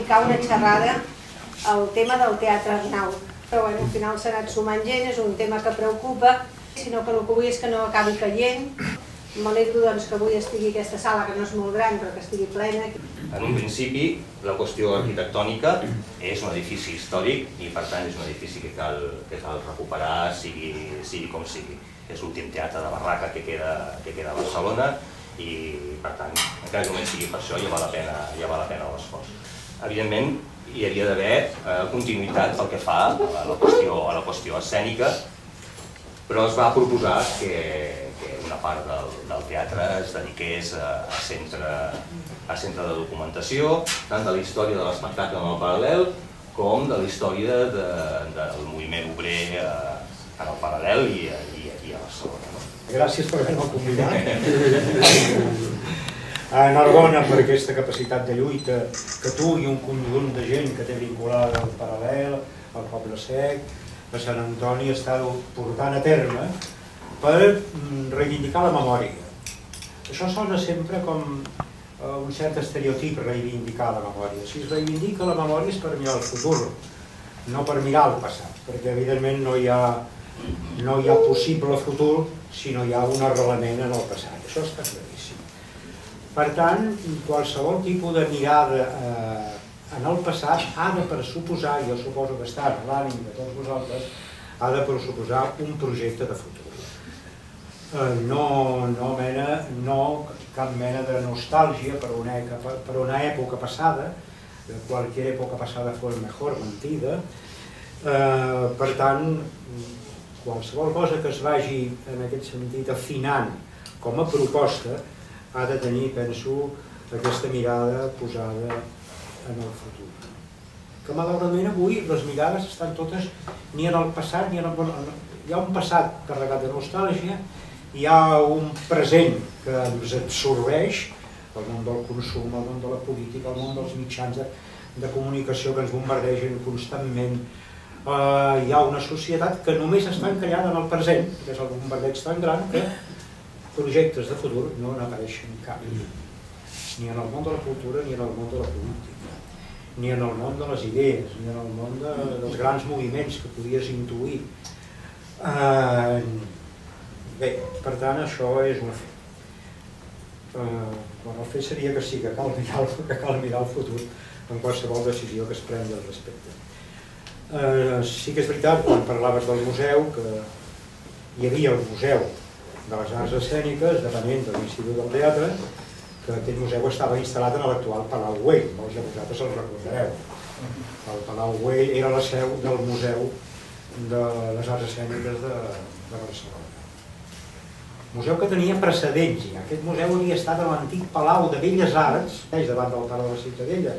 dedicar una xerrada al tema del Teatre Arnau. Però al final s'ha anat sumant gent, és un tema que preocupa, sinó que el que vull és que no acabi caient. M'alegro que avui estigui aquesta sala, que no és molt gran, però que estigui plena. En un principi, la qüestió arquitectònica és un edifici històric i per tant és un edifici que cal recuperar, sigui com sigui. És l'últim teatre de barraca que queda a Barcelona i per tant, encara que només sigui per això, ja val la pena l'esforç. Evidentment, hi havia d'haver continuïtat pel que fa a la qüestió escènica, però es va proposar que una part del teatre es dediqués a centre de documentació, tant de la història de l'espectacle en el paral·lel com de la història del moviment obrer en el paral·lel i aquí a Barcelona. Gràcies per haver-me convidat. Enhorabona per aquesta capacitat de lluita que tu i un conjunt de gent que té vinculada al paral·lel, al Poble Sec, a Sant Antoni, esteu portant a terme per reivindicar la memòria. Això sona sempre com un cert estereotip, reivindicar la memòria. Si es reivindica la memòria és per mirar el futur, no per mirar el passat, perquè evidentment no hi ha possible futur si no hi ha un arrelament en el passat. Això està claríssim. Per tant, qualsevol tipus de mirada en el passat ha de pressuposar, jo suposo que està en l'ànim de tots vosaltres, ha de pressuposar un projecte de futur. No cap mena de nostàlgia per una època passada, qualsevol època passada fos mejor mentida. Per tant, qualsevol cosa que es vagi en aquest sentit afinant com a proposta ha de tenir, penso, aquesta mirada posada en el futur. Que malauradament avui les mirades estan totes ni en el passat ni en el... Hi ha un passat carregat de nostàlgia, hi ha un present que ens absorbeix, el món del consum, el món de la política, el món dels mitjans de comunicació que ens bombardegen constantment. Hi ha una societat que només està encallada en el present, que és el bombardeig tan gran que projectes de futur no n'apareixen cap. Ni en el món de la cultura, ni en el món de la política, ni en el món de les idees, ni en el món dels grans moviments que podies intuir. Bé, per tant, això és un fet. El fet seria que sí, que cal mirar el futur en qualsevol decisió que es prengui al respecte. Sí que és veritat, quan parlaves del museu, que hi havia el Museu de les Arts Escèniques, depenent de l'Institut del Teatre, que aquest museu estava instal·lat en l'actual Palau Güell, molts de vosaltres el recordareu. El Palau Güell era la seu del Museu de les Arts Escèniques de Barcelona. Museu que tenia precedents ja. Aquest museu havia estat a l'antic Palau de Belles Arts, davant del Palau de la Ciutadella,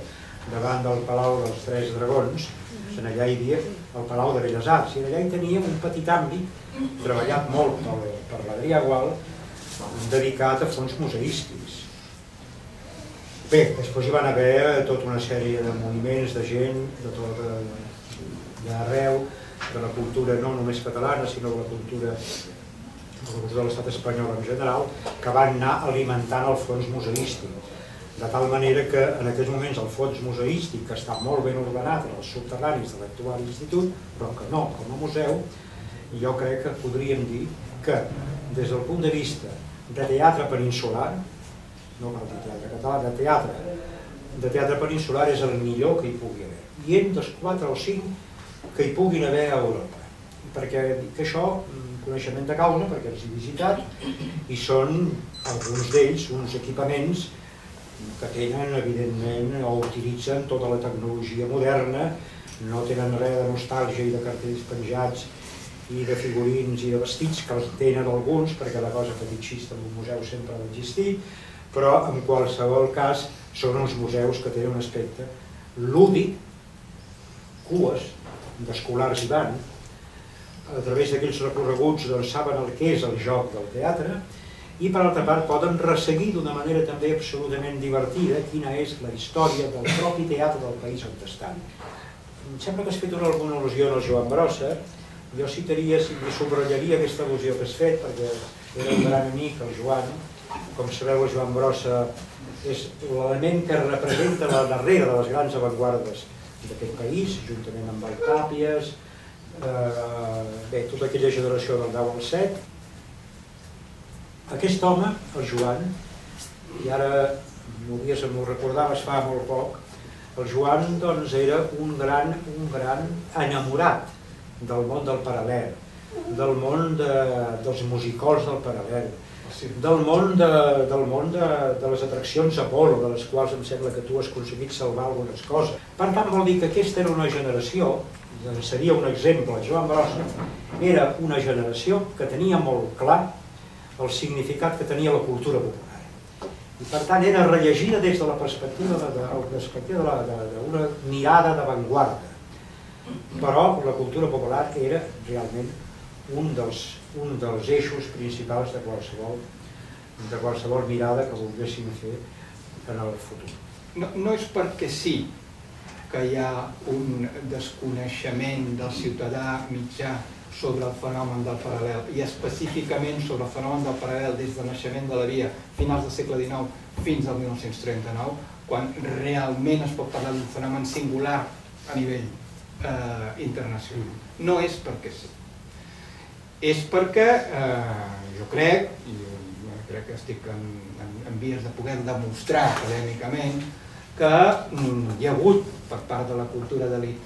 davant del Palau dels Tres Dragons, allà hi havia el Palau de Belles Arts, i allà hi teníem un petit àmbit, treballat molt per l'Adrià Gual, dedicat a fons museístics. Bé, després hi van haver tota una sèrie de moviments, de gent, d'arreu, de la cultura no només catalana, sinó de la cultura de l'estat espanyol en general, que van anar alimentant el fons museístic. De tal manera que en aquests moments el fons museístic, que està molt ben ordenat en els subterranis de l'actual institut, però que no com a museu, jo crec que podríem dir que des del punt de vista de teatre peninsular, no cal dir teatre català, de teatre peninsular és el millor que hi pugui haver. I entre els 4 o 5 que hi puguin haver a Europa. Perquè dic això, coneixement de causa, perquè els he visitat, i són alguns d'ells uns equipaments que tenen, evidentment, o utilitzen tota la tecnologia moderna, no tenen res de nostàlgia i de cartells penjats i de figurins i de vestits, que els tenen alguns, perquè la cosa fetitxista en un museu sempre ha d'existir, però en qualsevol cas són uns museus que tenen un aspecte lúdic, cues d'escolars hi van, a través d'aquells recorreguts saben el que és el joc del teatre, i per altra part poden resseguir d'una manera també absolutament divertida quina és la història del propi teatre del país on estan. Em sembla que has fet alguna al·lusió al Joan Brossa. Jo citaria, li subratllaria aquesta al·lusió que has fet, perquè era un gran amic, el Joan. Com sabeu, el Joan Brossa és l'element que representa la darrera de les grans avantguardes d'aquest país, juntament amb el Tàpies, tota aquella generació del 10 al 7. Aquest home, el Joan, i ara m'ho recordaves fa molt poc, el Joan era un gran enamorat del món del paral·lel, del món dels musicols del paral·lel, del món de les atraccions Apolo, de les quals em sembla que tu has aconseguit salvar algunes coses. Per tant, vol dir que aquesta era una generació, seria un exemple, Joan Brossa era una generació que tenia molt clar el significat que tenia la cultura popular. I per tant era rellegida des de la perspectiva d'una mirada d'avantguarda. Però la cultura popular era realment un dels eixos principals de qualsevol mirada que volguéssim fer en el futur. No és perquè sí que hi ha un desconeixement del ciutadà mitjà sobre el fenomen del paral·lel, i específicament sobre el fenomen del paral·lel des del naixement de la via finals del segle XIX fins al 1939, quan realment es pot parlar d'un fenomen singular a nivell internacional. No és perquè sí. És perquè jo crec, i crec que estic en vies de poder demostrar acadèmicament, que hi ha hagut per part de la cultura d'elit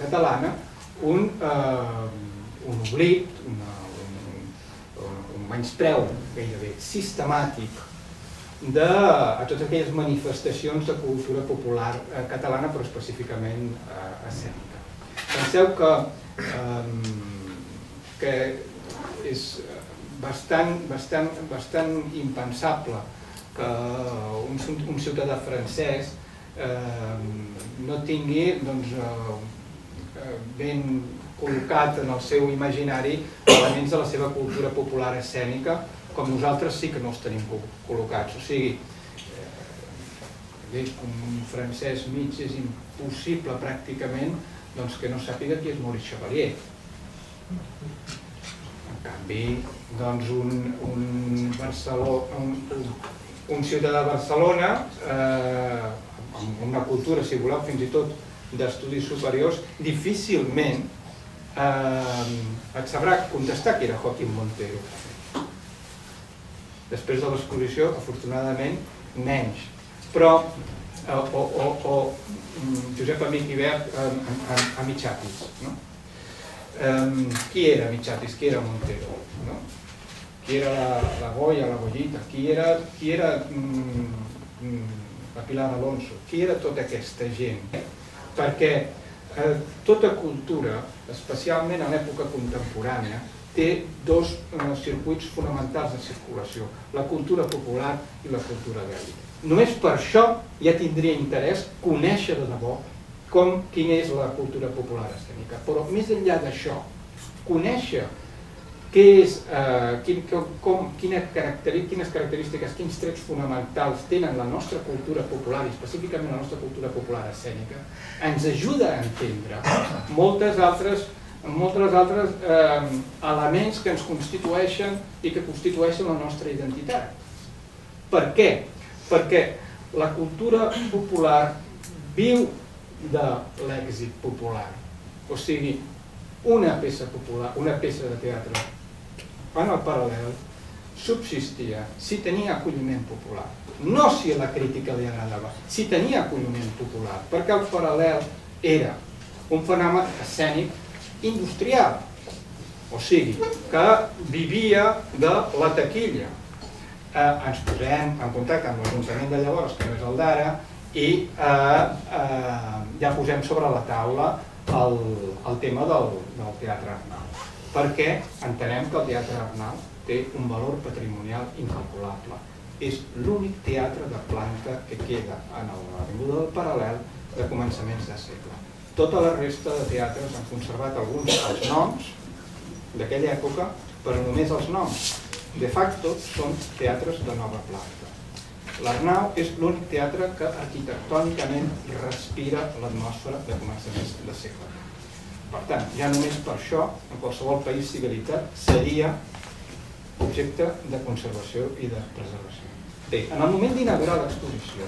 catalana un oblit, un menyspreu gairebé sistemàtic a totes aquelles manifestacions de cultura popular catalana, però específicament escènica. Penseu que és bastant impensable que un ciutadà francès no tingui ben col·locat en el seu imaginari elements de la seva cultura popular escènica, com nosaltres sí que no els tenim col·locats. O sigui, un francès mig és impossible pràcticament que no sàpiga qui és Maurice Chevalier. En canvi, un ciutadà de Barcelona, amb una cultura, si voleu, fins i tot d'estudis superiors, difícilment et sabrà contestar qui era Joaquim Montero. Després de l'exposició, afortunadament, menys. Però, o Josep Amic Ibert a Mitxatis. Qui era Mitxatis? Qui era Montero? Qui era la Goya, la Goyita? Qui era la Pilar Alonso? Qui era tota aquesta gent? Perquè tota cultura, especialment a l'època contemporània, té dos circuits fonamentals de circulació, la cultura popular i la cultura d'elit. Només per això ja tindria interès conèixer de debò quina és la cultura popular escènica. Però més enllà d'això, conèixer quines característiques, quins trets fonamentals tenen la nostra cultura popular, i específicament la nostra cultura popular escènica, ens ajuda a entendre moltes altres elements que ens constitueixen i que constitueixen la nostra identitat. Per què? Perquè la cultura popular viu de l'èxit popular. O sigui, una peça de teatre en el paral·lel subsistia si tenia acolliment popular. No si a la crítica li agradava, si tenia acolliment popular, perquè el paral·lel era un fenomen escènic industrial, o sigui, que vivia de la taquilla. Ens posem en contacte amb l'Ajuntament de llavors, que no és el d'ara, i ja posem sobre la taula el tema del Teatre Arnau, perquè entenem que el Teatre Arnau té un valor patrimonial incalculable. És l'únic teatre de planta que queda en l'avinguda del Paral·lel de començaments de segle. Tota la resta de teatres han conservat alguns dels noms d'aquella època, però només els noms. De facto són teatres de nova planta. L'Arnau és l'únic teatre que arquitectònicament respira l'atmosfera de començaments de segle. Per tant, ja només per això, en qualsevol país civilitzat, seria objecte de conservació i de preservació. Bé, en el moment d'inaugurar l'exposició,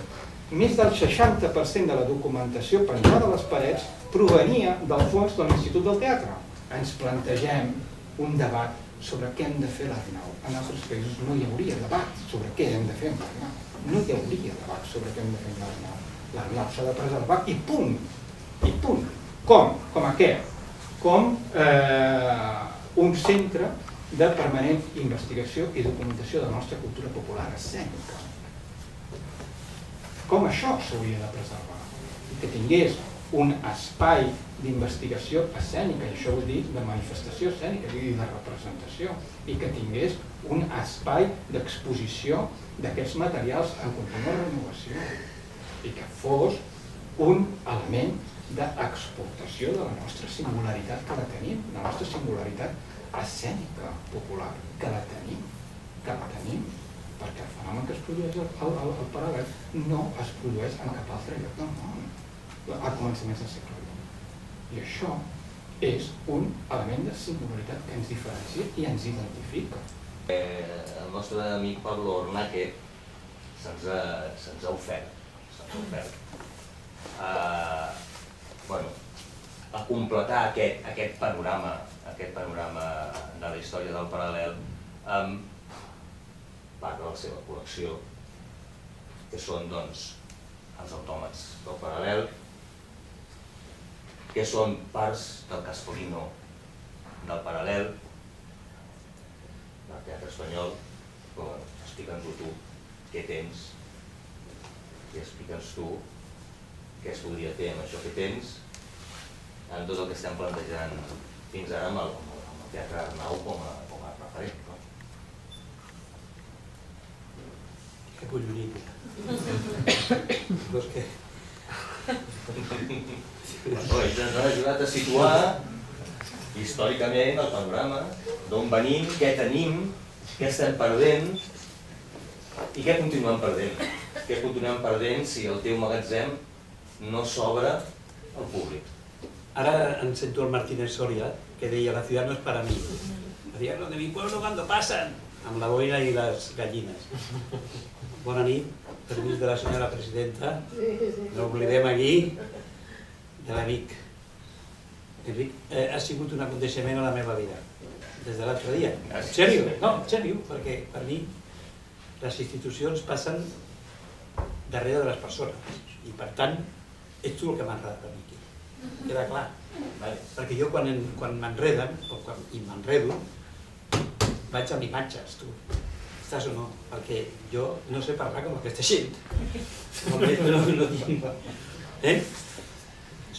més del 60% de la documentació penjada a les parets provenia del fons de l'Institut del Teatre. Ens plantegem un debat sobre què hem de fer a l'Arnau. En altres països no hi hauria debat sobre què hem de fer amb l'Arnau. No hi hauria debat sobre què hem de fer amb l'Arnau. L'Arnau s'ha de preservar i punt. I punt. Com? Com a què? Com un centre de permanent investigació i documentació de la nostra cultura popular escènica. Com això s'hauria de preservar? Que tingués un espai d'investigació escènica, i això vol dir de manifestació escènica i de representació, i que tingués un espai d'exposició d'aquests materials en contínua renovació, i que fos un element d'exportació de la nostra singularitat que la tenim, la nostra singularitat escènica popular, que la tenim, perquè el fenomen que es produeix al Paral·lel no es produeix en cap altre lloc del món a començaments del segle XX. I això és un element de singularitat que ens diferencia i ens identifica. El nostre amic Pablo Ornaque se'ns ha ofert a completar aquest panorama de la història del Paral·lel amb part de la seva col·lecció, que són doncs els autòmats del Paral·lel, que són parts del Castorino del Paral·lel, del teatre espanyol. Explica'ns-ho tu, què tens, i explica'ns tu què es podria fer amb això que tens, amb tot el que estem plantejant fins ara amb el Teatre Arnau com a referent. Que collonit. Doncs què? Ens han ajudat a situar històricament el panorama, d'on venim, què tenim, què estem perdent i què continuem perdent. Què continuem perdent si el teu magatzem no s'obre al públic. Ara em sento el Martínez Soria, que deia la ciudad no es para mí. Decía, de mi pueblo cuando pasan, amb la boina i les gallines. Bona nit, permís de la senyora presidenta. No oblidem aquí de l'amic. Enric, ha sigut un aconteixement a la meva vida, des de l'altre dia. En sèrio? No, en sèrio, perquè per mi les institucions passen darrere de les persones i per tant ets tu el que m'enreda per mi aquí. Queda clar. Perquè jo quan m'enreden i m'enredo vaig amb imatges, tu. Estàs o no? Perquè jo no sé parlar com aquesta gent. No tinc...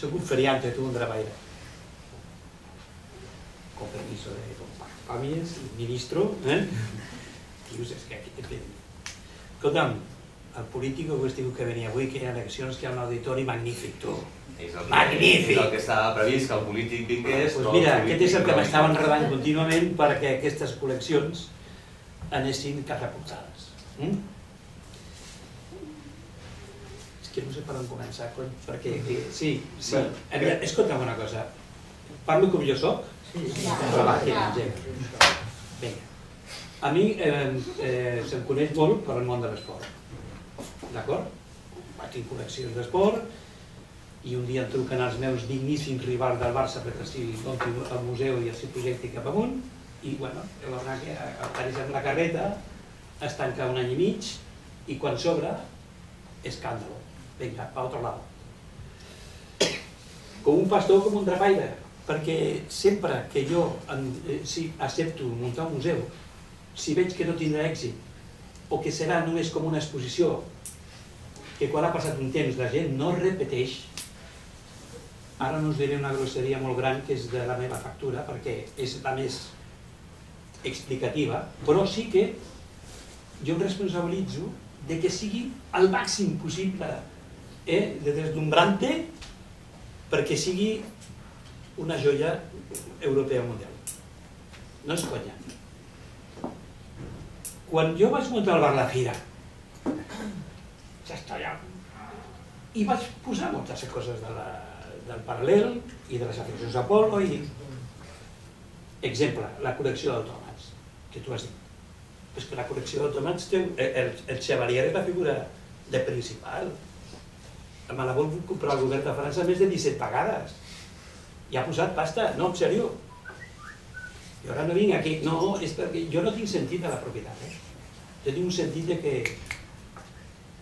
Soc un feriante, tu, un drapaire. Con permiso de Pàmies, ministro. Dius, és que aquí... Escolta'm, el polític que estiu que venia avui, que hi ha eleccions, que hi ha un auditori magnífic, tu. Magnífic! És el que estava previst, que el polític vingués... Doncs mira, aquest és el que m'estava enredant contínuament perquè aquestes col·leccions anessin catapultades. És que no sé per on començar, perquè... Sí, escolta'm una cosa. Parlo com jo soc? Vinga. A mi se'm coneix molt per al món de l'esport. D'acord? Tinc col·leccions d'esport i un dia em truquen els meus digníssims rivals del Barça perquè si monti el museu i el seu projecte cap amunt i bueno, apareixen la carreta, es tanca un any i mig i quan s'obre, escàndalo. Vinga, pa otro lado. Com un pastor, com un drapaire, perquè sempre que jo accepto muntar un museu, si veig que no tindrà èxit o que serà només com una exposició que quan ha passat un temps la gent no repeteix, ara no us diré una grosseria molt gran que és de la meva factura perquè és la més explicativa, però sí que jo em responsabilitzo de que sigui el màxim possible de deslumbrante perquè sigui una joia europea mundial. No és conya. Quan jo vaig muntar el Bar La Fira, ja està allà, i vaig posar moltes coses del Paral·lel i de les aficions Apol·lo i... Exemple, la col·lecció d'autòmats, que tu has dit. És que la col·lecció d'autòmats té... El Chevalier és la figura de principal. Me la vol comprar el govern de França més de 17 vegades. I ha posat pasta, no, en sèrio. I ara no vinc aquí. No, és perquè jo no tinc sentit de la propietat. Jo tinc un sentit de que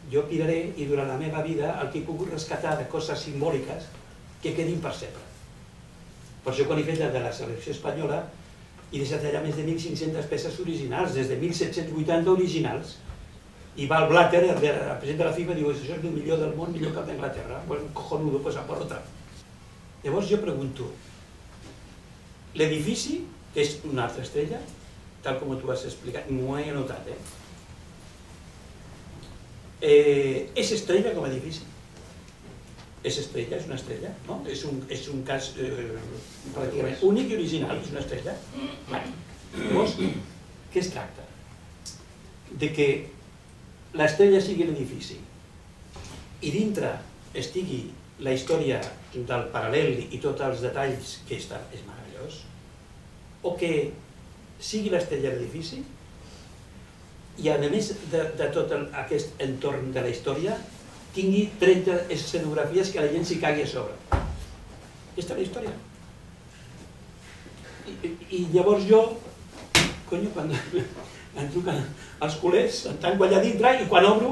jo piraré i durant la meva vida el que he pogut rescatar de coses simbòliques que quedin per sempre. Per això quan he fet de la selecció espanyola he deixat allà més de 1.500 peces originals, des de 1.780 originals. I va el Blatter, el president de la FIFA, diu, això és el millor del món, millor que el d'Anglaterra. Bueno, cojonudo, pues a por otra. Llavors jo pregunto, l'edifici, que és una altra estrella, tal com tu has explicat, m'ho he anotat, és estrella com a edifici? És estrella, és una estrella, no? És un cas pràcticament únic i original, és una estrella. Llavors, què es tracta? De que l'estrella sigui l'edifici i dintre estigui la història del paral·lel i tots els detalls que és meravellós, o que sigui l'estrella l'edifici i a més de tot aquest entorn de la història tingui 30 escenografies que la gent s'hi cagui a sobre. Aquesta és la història. I llavors jo, conyo, quan em truquen els culers, em tanco allà dintre i quan obro,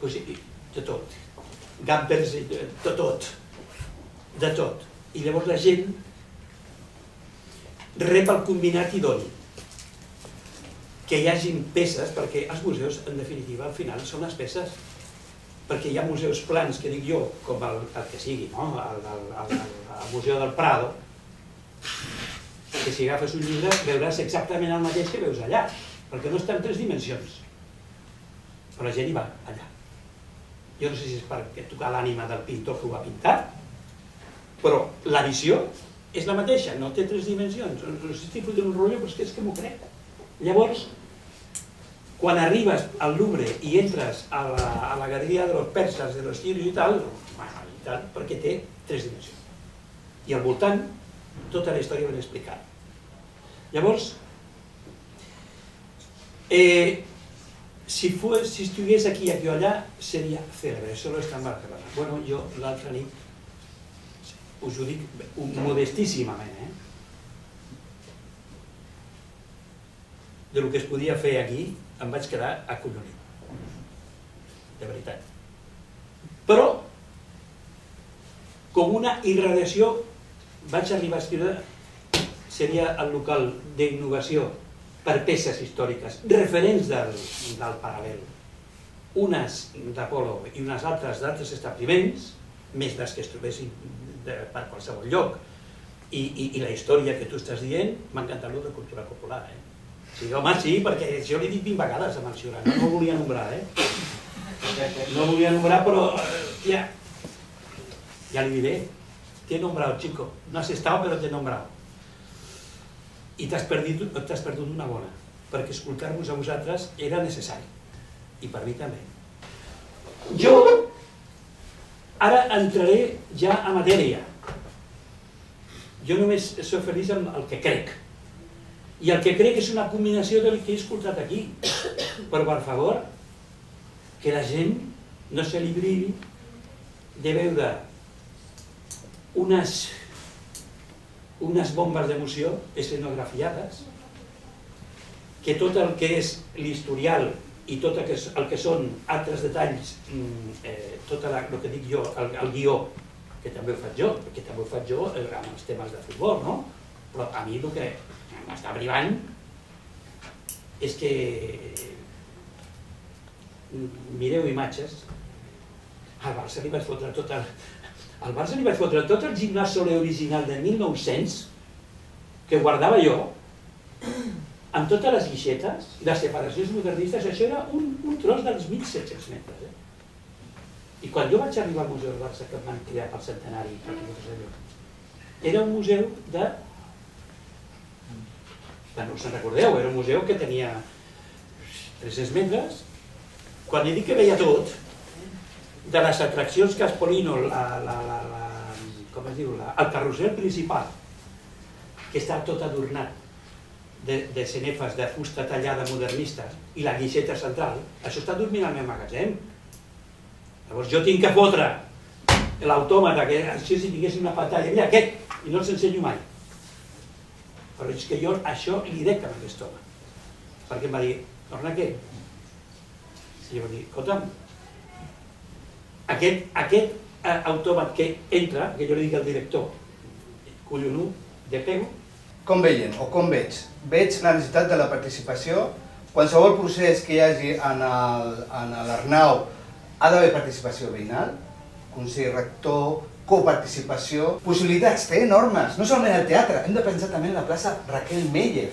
de tot. Gampers, de tot. De tot. I llavors la gent rep el combinat idoni. Que hi hagin peces, perquè els museus, en definitiva, al final són les peces. Perquè hi ha museus plans, que dic jo, com el que sigui, el Museu del Prado, que si agafes un llibre veuràs exactament el mateix que veus allà, perquè no està en 3 dimensions. Però la gent hi va, allà. Jo no sé si és perquè tocar l'ànima del pintor que ho va pintar, però la visió és la mateixa, no té 3 dimensions. No sé si estic fotent un rotllo, però és que m'ho crec. Llavors, quan arribes al Louvre i entres a la galeria de los persas, de los sirios i tal, perquè té 3 dimensions. I al voltant, tota la història ben explicada. Llavors, si estigués aquí o allà, seria cèlebre, solo està en Barcelona. Bueno, jo l'altra nit, us ho dic modestíssimament, del que es podia fer aquí, em vaig quedar acollonit, de veritat. Però, com una irradiació, vaig arribar a escriure, seria el local d'innovació per peces històriques, referents del paral·lel. Unes d'Apolo i unes altres d'altres establiments, més les que es trobessin per qualsevol lloc. I la història que tu estàs dient, m'ha encantat de cultura popular, Sí, home, sí, perquè jo l'he dit 20 vegades a Mansiura, no ho volia nombrar, No ho volia nombrar, però ja li diré. Te he nombrado, chico. No has estado, però te he nombrado. I t'has perdut una bona, perquè escoltar-vos a vosaltres era necessari. I per mi també. Jo ara entraré ja a matèria. Jo només soc feliç amb el que crec. I el que crec és una combinació del que he escoltat aquí. Però, per favor, que la gent no se li brigui de veure unes bombes d'emoció escenografiades, que tot el que és l'historial i tot el que són altres detalls, tot el que dic jo, el guió, que també ho faig jo, perquè també ho faig jo amb els temes de futbol, no? Però a mi el que m'està privant és que mireu imatges. Al Barça li vaig fotre tot el gimnàs Solé original de 1900 que guardava jo amb totes les guixetes i les separacions modernistes. Això era un tros dels 1.700 metres. I quan jo vaig arribar al Museu del Barça, que van crear pel centenari, era un museu de... no us en recordeu, era un museu que tenia 300 metres. Quan he dit que veia tot, de les atraccions que Aspolino, com es diu, el carrusel principal, que està tot adornat de cenefes de fusta tallada modernistes i la guixeta central, això està dormint al meu magatzem. Llavors jo tinc que fotre l'autòmata, que així si tingués una pantalla, mira aquest, i no els ensenyo mai. Però és que jo això li dec a aquest home. Perquè em va dir, torna què? I jo vaig dir, escolta'm, aquest autòmat que entra, que jo li dic al director, collonut, de pego. Com veien, o com veig? Veig la necessitat de la participació. Qualsevol procés que hi hagi en l'Arnau ha d'haver participació veïnal, consell rector, coparticipació. Possibilitats té enormes, no solament el teatre, hem de pensar també en la plaça Raquel Meller,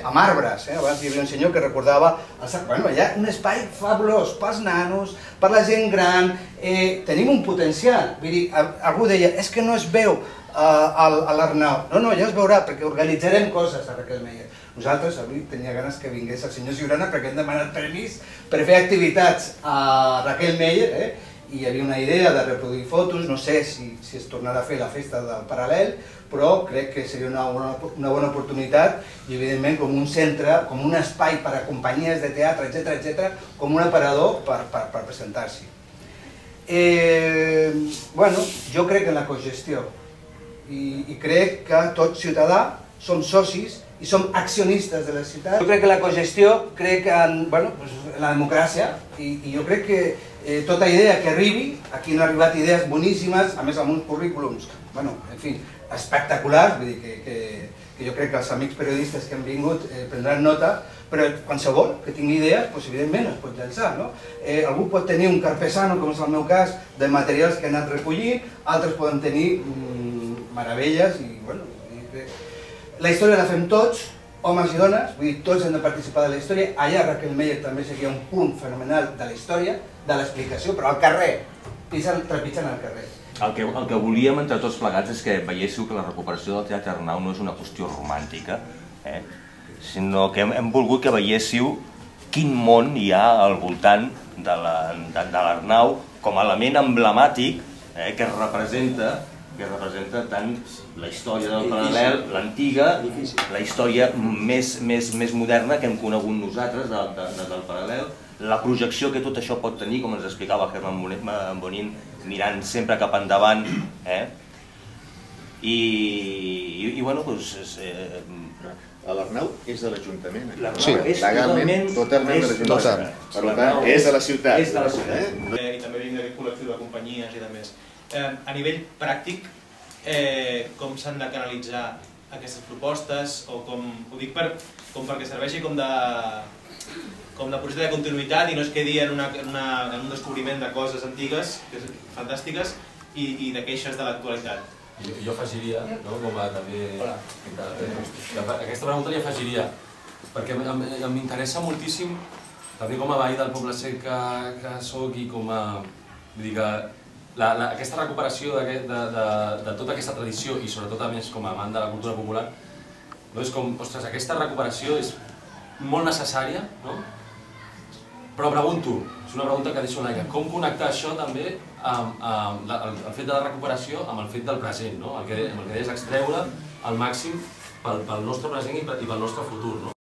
amb arbres. Abans hi havia un senyor que recordava, hi ha un espai fabulós pels nanos, per la gent gran, tenim un potencial. Vull dir, algú deia, és que no es veu a l'Arnau. No, ja es veurà, perquè organitzarem coses a Raquel Meller. Nosaltres avui tenia ganes que vingués el senyor Ciurana perquè hem demanat permís per fer activitats a Raquel Meller, i hi havia una idea de reproduir fotos, no sé si es tornarà a fer la festa del Paral·lel, però crec que seria una bona oportunitat i evidentment com un centre, com un espai per a companyies de teatre, etc., com un aparador per presentar-s'hi. Jo crec en la cogestió i crec que tot ciutadà som socis i som accionistes de la ciutat. Jo crec que la cogestió, crec en la democràcia, i jo crec que tota idea que arribi, aquí han arribat idees boníssimes, a més amb uns currículums, en fi, espectaculars, vull dir que jo crec que els amics periodistes que han vingut prendran nota, però qualsevol que tingui idees, evidentment es pot llançar. Algú pot tenir un carpesano, com és el meu cas, de materials que han anat recollint, altres poden tenir meravelles i, la història la fem tots, homes i dones, vull dir, tots hem de participar de la història. Allà Raquel Meller també seria un punt fenomenal de la història, de l'explicació, però al carrer, trepitjant al carrer. El que volíem entre tots plegats és que veiéssiu que la recuperació del Teatre Arnau no és una qüestió romàntica, sinó que hem volgut que veiéssiu quin món hi ha al voltant de l'Arnau com a element emblemàtic que representa tant la història del Paral·lel, l'antiga, la història més moderna que hem conegut nosaltres del Paral·lel, la projecció que tot això pot tenir, com ens explicava Herman Bonin, mirant sempre cap endavant. L'Arnau és de l'Ajuntament. Sí, legalment, totalment de l'Ajuntament. Per tant, és de la ciutat. I també vinc d'aquest col·lectiu de companyies i de més. A nivell pràctic, com s'han de canalitzar aquestes propostes, o ho dic perquè serveixi com de projecte de continuïtat i no es quedi en un descobriment de coses antigues, fantàstiques, i de queixes de l'actualitat. Jo afegiria, com a també... Aquesta pregunta li afegiria, perquè m'interessa moltíssim, també com a veí del Poble Sec que soc i com a... Vull dir que aquesta recuperació de tota aquesta tradició i sobretot a més com a amant de la cultura popular, és com, ostres, aquesta recuperació és molt necessària, però pregunto, és una pregunta que deixo en l'aire, com connectar això també amb el fet de la recuperació amb el fet del present, el que deies, extreure al màxim pel nostre present i pel nostre futur.